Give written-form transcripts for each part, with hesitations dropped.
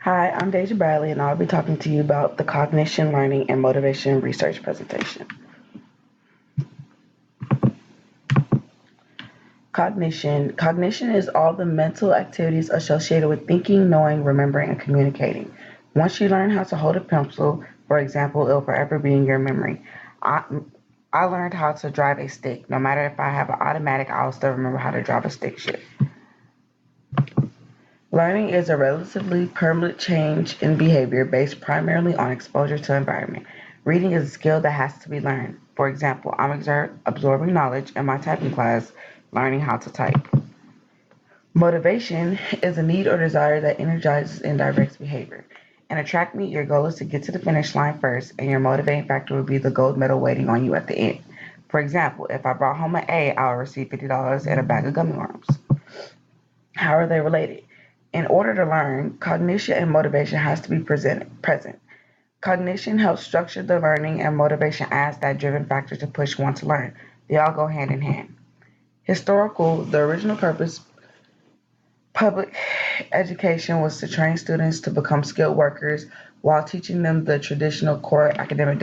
Hi, I'm Deja Bradley, and I'll be talking to you about the Cognition, Learning, and Motivation Research presentation. Cognition is all the mental activities associated with thinking, knowing, remembering, and communicating. Once you learn how to hold a pencil, for example, it'll forever be in your memory. I, I learned how to drive a stick. No matter if I have an automatic, I'll still remember how to drive a stick shift. Learning is a relatively permanent change in behavior based primarily on exposure to environment. Reading is a skill that has to be learned. For example, I'm absorbing knowledge in my typing class, learning how to type. Motivation is a need or desire that energizes and directs behavior. In a track meet, your goal is to get to the finish line first, and your motivating factor will be the gold medal waiting on you at the end. For example, if I brought home an A, I'll receive $50 and a bag of gummy worms. How are they related? In order to learn, cognition and motivation has to be present. Cognition helps structure the learning, and motivation adds that driven factor to push one to learn. They all go hand in hand. Historical, the original purpose public education was to train students to become skilled workers while teaching them the traditional core academic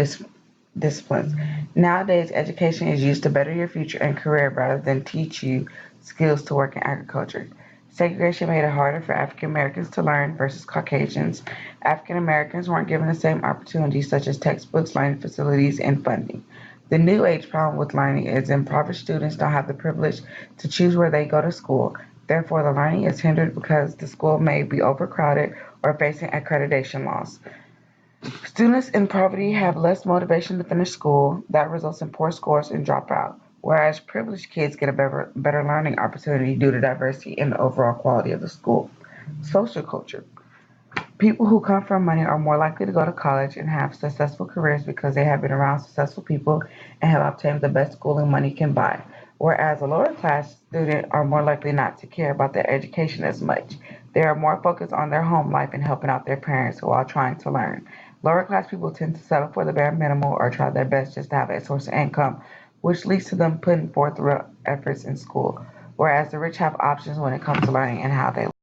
disciplines. Nowadays, education is used to better your future and career rather than teach you skills to work in agriculture. Segregation made it harder for African Americans to learn versus Caucasians. African Americans weren't given the same opportunities, such as textbooks, learning facilities, and funding. The new age problem with learning is impoverished students don't have the privilege to choose where they go to school. Therefore, the learning is hindered because the school may be overcrowded or facing accreditation loss. Students in poverty have less motivation to finish school. That results in poor scores and dropout, whereas privileged kids get a better learning opportunity due to diversity and the overall quality of the school. Social culture. People who come from money are more likely to go to college and have successful careers because they have been around successful people and have obtained the best schooling money can buy. Whereas a lower class student are more likely not to care about their education as much. They are more focused on their home life and helping out their parents while trying to learn. Lower class people tend to settle for the bare minimum or try their best just to have a source of income, which leads to them putting forth real efforts in school. Whereas the rich have options when it comes to learning and how they